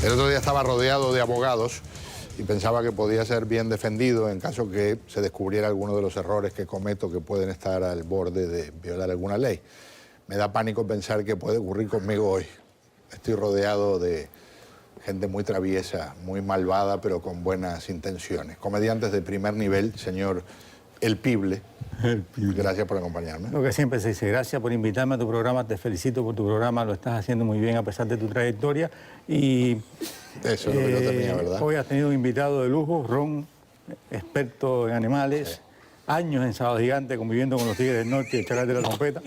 El otro día estaba rodeado de abogados y pensaba que podía ser bien defendido en caso que se descubriera alguno de los errores que cometo que pueden estar al borde de violar alguna ley. Me da pánico pensar que puede ocurrir conmigo hoy. Estoy rodeado de gente muy traviesa, muy malvada, pero con buenas intenciones. Comediantes de primer nivel, señor El Pible. Gracias por acompañarme. Lo que siempre se dice, gracias por invitarme a tu programa, te felicito por tu programa, lo estás haciendo muy bien a pesar de tu trayectoria. Y eso es lo que yo temía, ¿verdad? Hoy has tenido un invitado de lujo, Ron, experto en animales, sí. Años en Sábado Gigante conviviendo con los tigres del norte y el chacal de la trompeta.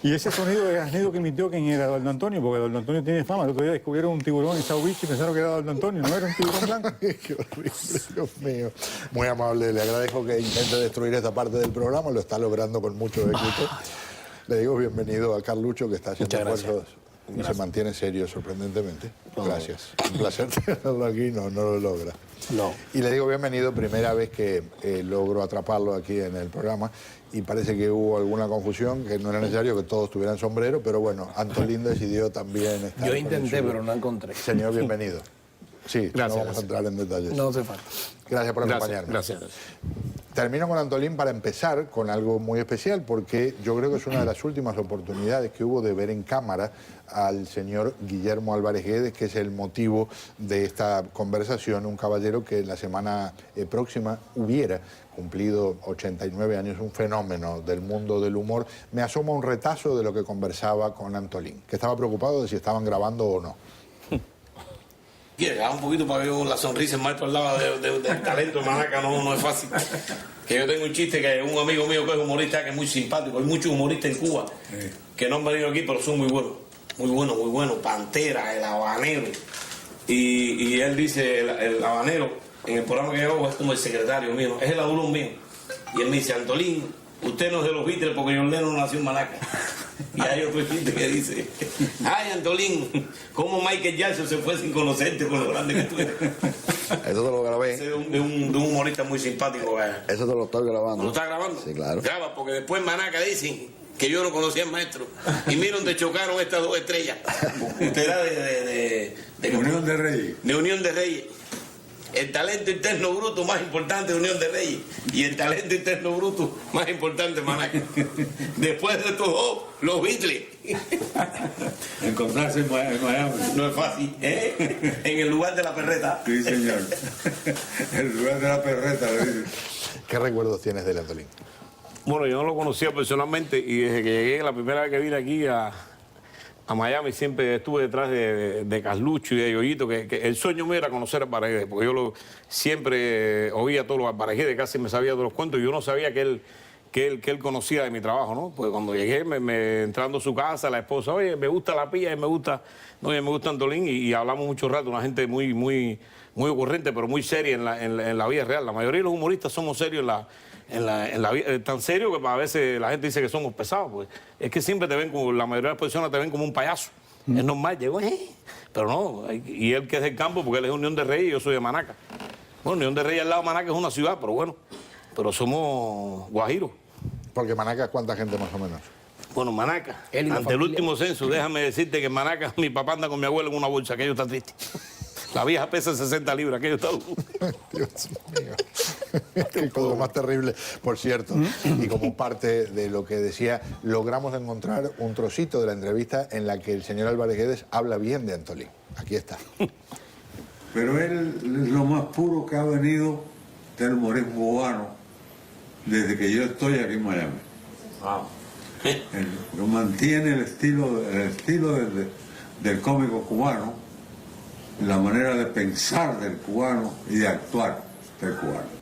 Y ese sonido es el sonido que emitió quien era Eduardo Antonio, porque Eduardo Antonio tiene fama. El otro día descubrieron un tiburón en South Beach y pensaron que era Eduardo Antonio, no era un tiburón blanco. Qué horrible, Dios mío. Muy amable, le agradezco que intente destruir esta parte del programa, lo está logrando con mucho éxito. Le digo bienvenido a Carlucho, que está haciendo esfuerzos y se mantiene serio sorprendentemente. Gracias. Un placer tenerlo aquí, no lo logra. No. Y le digo bienvenido, primera vez que logro atraparlo aquí en el programa. Y parece que hubo alguna confusión, que no era necesario que todos tuvieran sombrero, pero bueno, Antolín decidió también estar. Yo intenté, pero no encontré. Señor, bienvenido. Sí, gracias, no vamos a entrar en detalles. No hace falta. Gracias por acompañarme. Gracias. Termino con Antolín para empezar con algo muy especial, porque yo creo que es una de las últimas oportunidades que hubo de ver en cámara al señor Guillermo Álvarez Guedes, que es el motivo de esta conversación, un caballero que la semana próxima hubiera cumplido 89 años, un fenómeno del mundo del humor. Me asoma un retazo de lo que conversaba con Antolín, que estaba preocupado de si estaban grabando o no. Quiere un poquito para ver la sonrisa el maestro al lado del talento, Manaca, no es fácil. Que yo tengo un chiste que un amigo mío que es humorista, que es muy simpático. Hay muchos humoristas en Cuba que no han venido aquí, pero son muy buenos. Muy buenos. Pantera, el habanero. Y él dice, el habanero, en el programa que yo hago, es como el secretario mío, es el adulón mío. Y él me dice, Antolín, usted no es de los Beatles porque John Lennon no nació en Manaca. Y hay otro chiste que dice, ay, Antolín, ¿cómo Michael Jackson se fue sin conocerte con lo grande que tú eres? Eso te lo grabé. Ese es de un humorista muy simpático. Eso te lo estoy grabando. ¿Lo estás grabando? Sí, claro. Graba, porque después en Manaca dicen que yo no conocía al maestro. Y mira donde chocaron estas dos estrellas. Usted era de Unión de Reyes. De Unión de Reyes. El talento interno bruto más importante de Unión de Reyes y el talento interno bruto más importante de Manaca. Después de estos dos, los Beatles. Encontrarse en Miami. No es fácil, ¿eh? En el lugar de la perreta. Sí, señor. El lugar de la perreta, le dice. ¿Qué recuerdos tienes de Antolín? Bueno, yo no lo conocía personalmente y desde que llegué, la primera vez que vine aquí a Miami, siempre estuve detrás de Carlucho y de Yoyito, que el sueño mío era conocer a Álvarez, porque yo siempre oía todos los Álvarez, casi me sabía todos los cuentos, y yo no sabía que él conocía de mi trabajo, ¿no? Pues cuando llegué, entrando a su casa, la esposa, oye, me gusta la pilla y me gusta Antolín, y hablamos mucho rato, una gente muy ocurrente, pero muy seria en la vida real. La mayoría de los humoristas somos serios en la vida, tan serio que a veces la gente dice que somos pesados, pues es que siempre te ven como, la mayoría de las personas te ven como un payaso. Es normal, llego, pero no, y él que es del campo, porque él es de Unión de Reyes y yo soy de Manaca. Bueno, Unión de Reyes al lado de Manaca es una ciudad, pero bueno, pero somos guajiros. Porque Manaca, ¿cuánta gente más o menos? Bueno, Manaca, ante el último censo, déjame decirte que en Manaca mi papá anda con mi abuelo en una bolsa, aquello está triste. La vieja pesa 60 libras, aquello está... Dios mío. Qué cosa más terrible, por cierto. Y como parte de lo que decía, logramos encontrar un trocito de la entrevista en la que el señor Álvarez Guedes habla bien de Antolín. Aquí está. Pero él es lo más puro que ha venido del humorismo cubano desde que yo estoy aquí en Miami. Wow. Lo mantiene el estilo del cómico cubano, la manera de pensar del cubano y de actuar del cubano.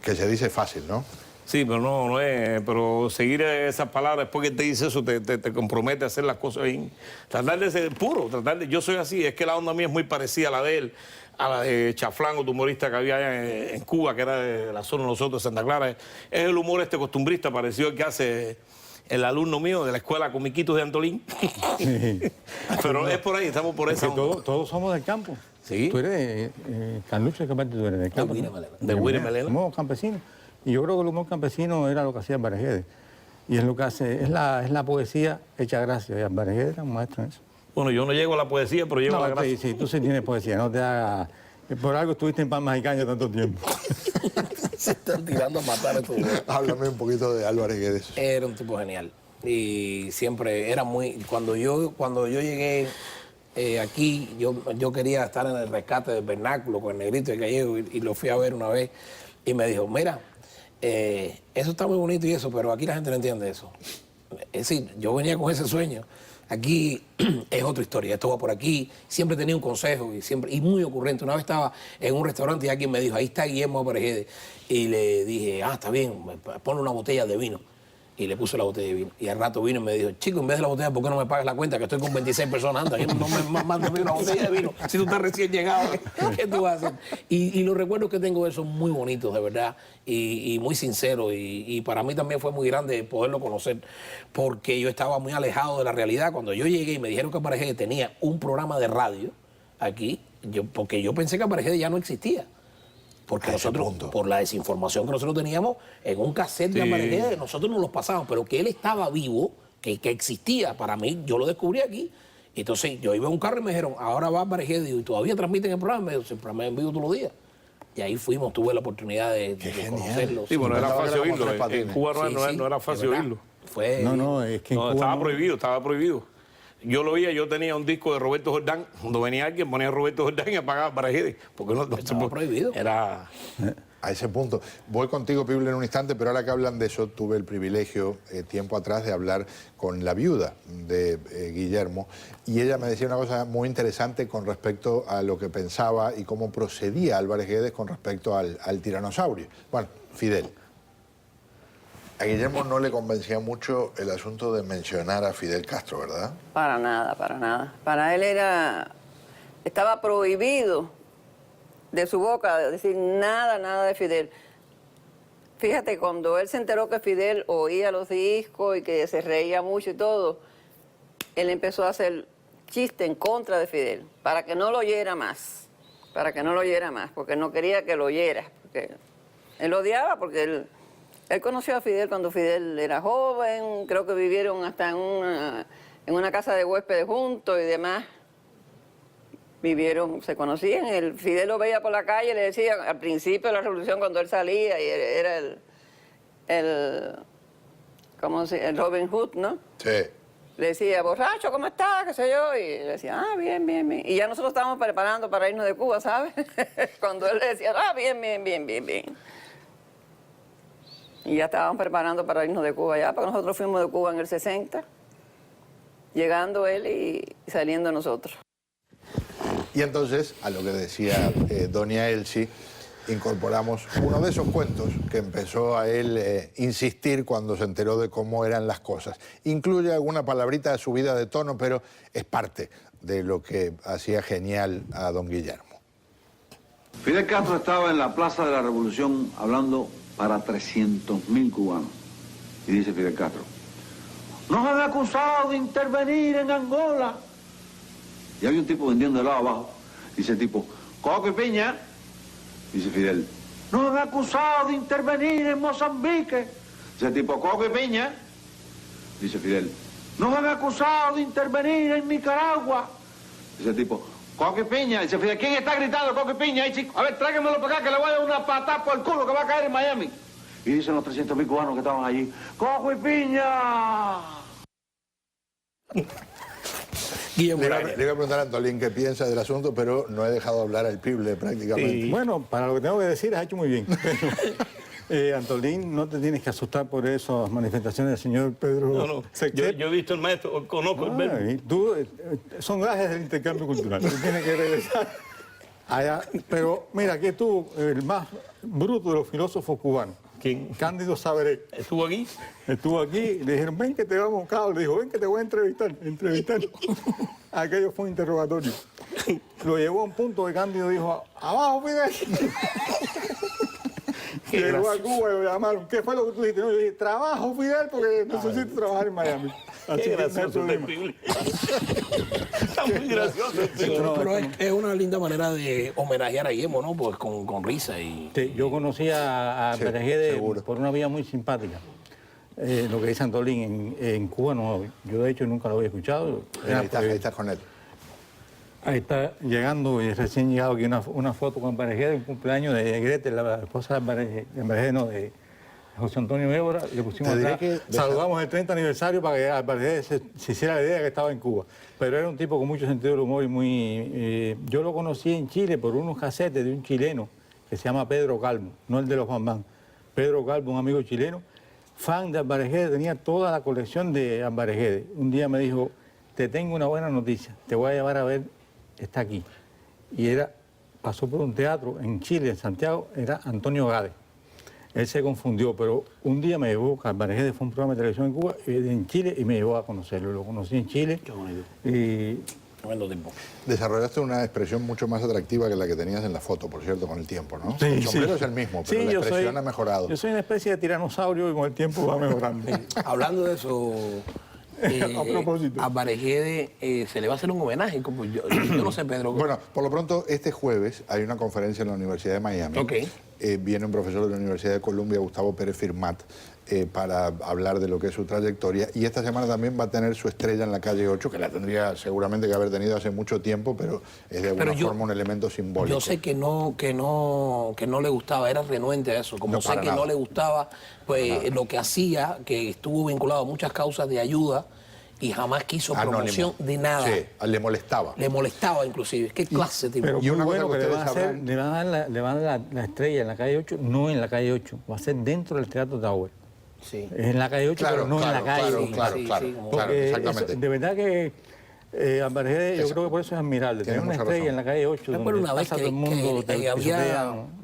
Que se dice fácil, ¿no? Sí, pero no es. Pero seguir esas palabras, después que te dice eso, te compromete a hacer las cosas bien. Tratar de ser puro, yo soy así. Es que la onda mía es muy parecida a la de él, a la de Chaflán, otro humorista que había allá en Cuba, que era de la zona de nosotros, de Santa Clara. Es el humor costumbrista, parecido al que hace el alumno mío de la escuela Comiquitos de Antolín. Sí. Pero es por ahí, estamos por esa onda. Todos somos del campo. Sí. Tú eres, Carlucho, ¿qué parte tú eres? Del campo. De Huiremelena. Somos campesinos. Y yo creo que el humor campesino era lo que hacía Álvarez Guedes. Y es lo que hace, es la poesía hecha gracia. Y Álvarez Guedes era un maestro en eso. Bueno, yo no llego a la poesía, pero llego a la No, gracia. sí, sí, tú sí tienes poesía, no te hagas... Por algo estuviste en Palmas y Caña tanto tiempo. Se están tirando a matar a estos dos. Háblame un poquito de Álvarez Guedes. Era un tipo genial. Y siempre era muy... Cuando yo llegué aquí, yo quería estar en el rescate del vernáculo con el Negrito y el Gallego y lo fui a ver una vez. Y me dijo, mira, eso está muy bonito y eso, pero aquí la gente no entiende eso. Es decir, yo venía con ese sueño. Aquí es otra historia, esto va por aquí. Siempre tenía un consejo y muy ocurrente. Una vez estaba en un restaurante y alguien me dijo, ahí está Guillermo Álvarez Guedes. Y le dije, está bien, ponle una botella de vino. Y le puse la botella de vino. Y al rato vino y me dijo, chico, en vez de la botella, ¿por qué no me pagas la cuenta? Que estoy con 26 personas, anda, no me mandes una botella de vino. Si tú estás recién llegado, ¿qué tú vas a hacer? Y los recuerdos que tengo de él son muy bonitos, de verdad, y muy sinceros. Y para mí también fue muy grande poderlo conocer, porque yo estaba muy alejado de la realidad. Cuando yo llegué y me dijeron que Álvarez Guedes tenía un programa de radio aquí, porque yo pensé que Álvarez Guedes ya no existía. Porque nosotros, por la desinformación que nosotros teníamos, en un cassette de Álvarez Guedes, nosotros nos los pasábamos, pero que él estaba vivo, que existía, para mí, yo lo descubrí aquí. Entonces yo iba a un carro y me dijeron, ahora va Álvarez Guedes y todavía transmiten el programa. Me dijo, el programa es en vivo todos los días. Y ahí fuimos, tuve la oportunidad de conocerlo. Sí, bueno, era fácil oírlo. En patines. Cuba no era fácil oírlo. No, es que en No, Cuba estaba prohibido. Yo lo oía, yo tenía un disco de Roberto Jordán, cuando venía alguien ponía Roberto Jordán y apagaba Álvarez Guedes, porque no Estaba prohibido. Era... A ese punto. Voy contigo, Pible, en un instante, pero ahora que hablan de eso, tuve el privilegio tiempo atrás de hablar con la viuda de Guillermo y ella me decía una cosa muy interesante con respecto a lo que pensaba y cómo procedía Álvarez Guedes con respecto al tiranosaurio. Bueno, Fidel. A Guillermo no le convencía mucho el asunto de mencionar a Fidel Castro, ¿verdad? Para nada, para nada. Para él estaba prohibido de su boca decir nada de Fidel. Fíjate, cuando él se enteró que Fidel oía los discos y que se reía mucho y todo, él empezó a hacer chiste en contra de Fidel, para que no lo oyera más, porque no quería que lo oyera, porque él lo odiaba, porque él conoció a Fidel cuando Fidel era joven, creo que vivieron hasta en una casa de huéspedes juntos y demás. Se conocían, Fidel lo veía por la calle, le decía, al principio de la revolución cuando él salía, y era el Robin Hood, ¿no? Sí. Le decía, borracho, ¿cómo estás? ¿Qué sé yo? Y le decía, bien, bien, bien. Y ya nosotros estábamos preparando para irnos de Cuba, ¿sabes? Cuando él le decía, bien, bien, bien, bien, bien. Y ya estábamos preparando para irnos de Cuba ya, porque nosotros fuimos de Cuba en el 60, llegando él y saliendo nosotros. Y entonces, a lo que decía doña Elsie, incorporamos uno de esos cuentos que empezó a él insistir cuando se enteró de cómo eran las cosas. Incluye alguna palabrita de subida de tono, pero es parte de lo que hacía genial a don Guillermo. Fidel Castro estaba en la Plaza de la Revolución hablando para 300.000 cubanos. Y dice Fidel Castro, nos han acusado de intervenir en Angola. Y había un tipo vendiendo helado abajo. Dice el tipo, coco y piña. Dice Fidel, nos han acusado de intervenir en Mozambique. Dice el tipo, coco y piña. Dice Fidel, nos han acusado de intervenir en Nicaragua. Dice el tipo, coco y piña. Dice Fidel, ¿quién está gritando coco y piña ahí, chico? A ver, tráigamelo para acá que le voy a dar una patada por el culo que va a caer en Miami. Y dicen los 300.000 cubanos que estaban allí, coco y piña. Le iba a preguntar a Antolín qué piensa del asunto, pero no he dejado hablar al Pible prácticamente. Bueno, para lo que tengo que decir, has hecho muy bien. Antolín, no te tienes que asustar por esas manifestaciones del señor Pedro. No. Sechet. Yo he visto el maestro, conozco el verbo. Y tú, son gajes del intercambio cultural. Tú tienes que regresar allá. Pero mira, que tú, el más bruto de los filósofos cubanos. ¿Quién? Cándido Sabaré. ¿Estuvo aquí? Estuvo aquí, le dijeron, ven que te vamos a buscar. Le dijo, ven que te voy a entrevistar. Aquello fue un interrogatorio. Lo llevó a un punto que Cándido dijo, abajo, Fidel. Llegó a Cuba y lo llamaron. ¿Qué fue lo que tú dijiste? No, yo dije, trabajo, Fidel, porque necesito trabajar en Miami. Así Qué que no hay gracioso problema. Pible. Está muy gracioso. Pero es una linda manera de homenajear a Guillermo, ¿no? Pues con risa y... Sí, yo conocí a Sí, Álvarez Guedes seguro. por una vía muy simpática. lo que dice Antolín en Cuba, no, yo de hecho nunca lo había escuchado. Ahí estás con él. Ahí está llegando, y recién llegado aquí una foto con Alvarejede de un cumpleaños de Gretel, la esposa de Alvarejede, no, de José Antonio Évora. Le pusimos acá, saludamos el 30 aniversario para que Alvarejede se hiciera la idea de que estaba en Cuba. Pero era un tipo con mucho sentido del humor y muy... yo lo conocí en Chile por unos casetes de un chileno que se llama Pedro Calvo, no el de los Bambán. Pedro Calvo, un amigo chileno, fan de Alvarejede, tenía toda la colección de Alvarejede. Un día me dijo, te tengo una buena noticia, te voy a llevar a ver, está aquí. Y pasó por un teatro en Chile, en Santiago, era Antonio Gades. Él se confundió, pero un día me llevó, Alvarejede fue un programa de televisión en Cuba, en Chile, y me llevó a conocerlo. Lo conocí en Chile. Qué bonito. Y Tremendo tiempo. Desarrollaste una expresión mucho más atractiva que la que tenías en la foto, por cierto, con el tiempo, ¿no? Sí, el sombrero sí. es el mismo, pero Sí, la yo expresión ha mejorado. Yo soy una especie de tiranosaurio y con el tiempo va mejorando. Hablando de eso, A propósito. a Alvarejede se le va a hacer un homenaje. Como yo no sé, Pedro. Bueno, por lo pronto, este jueves hay una conferencia en la Universidad de Miami. Ok. Viene un profesor de la Universidad de Columbia, Gustavo Pérez Firmat, para hablar de lo que es su trayectoria. Y esta semana también va a tener su estrella en la calle 8, que la tendría seguramente que haber tenido hace mucho tiempo, pero es de alguna forma un elemento simbólico. Yo sé que no le gustaba, era renuente a eso. Como No, sé para que nada. no le gustaba, pues lo que hacía, que estuvo vinculado a muchas causas de ayuda y jamás quiso Anónimo. promoción de nada. Sí, le molestaba. Le molestaba inclusive. ¿Qué clase de tipo? Pero Y muy una cosa bueno que que le ustedes van a hacer, sabrán- le van a dar la estrella en la calle 8, no en la calle 8, va a ser dentro del Teatro Tower. Sí. Es en la calle 8, Claro, pero no claro, en la calle. claro, Sí, claro, sí, claro, sí, como- claro, Porque exactamente. eso, de verdad que Alvarejede, yo creo que por eso es admirable. Tiene Tener una mucha estrella razón. en la calle 8, Recuerdo donde una vez pasa que, todo el mundo,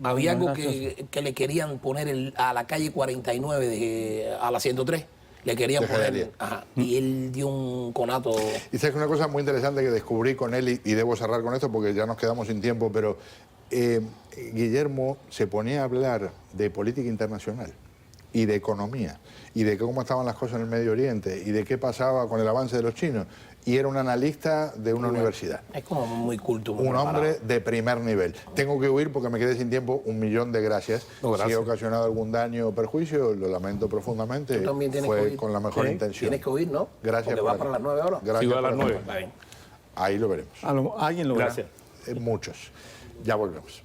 había algo que le querían poner a la calle 49, a la 103. Le querían De poner. Heredia. Ajá, y él dio un conato. Y sabes que una cosa muy interesante que descubrí con él, y debo cerrar con esto porque ya nos quedamos sin tiempo, pero Guillermo se ponía a hablar de política internacional y de economía y de cómo estaban las cosas en el Medio Oriente y de qué pasaba con el avance de los chinos. Y era un analista de una universidad. Es como muy culto. Muy Un preparado. hombre de primer nivel. Tengo que huir porque me quedé sin tiempo. 1.000.000 de gracias. No, gracias. Si he ocasionado algún daño o perjuicio, lo lamento profundamente. Tú también tienes que Fue huir. con la mejor Sí, intención. Tienes que huir, ¿no? Gracias Porque por va para las 9 horas. Gracias Sí, va a por las 9. Está bien. Ahí lo veremos. Alguien lo verá. Gracias. Muchos. Ya volvemos.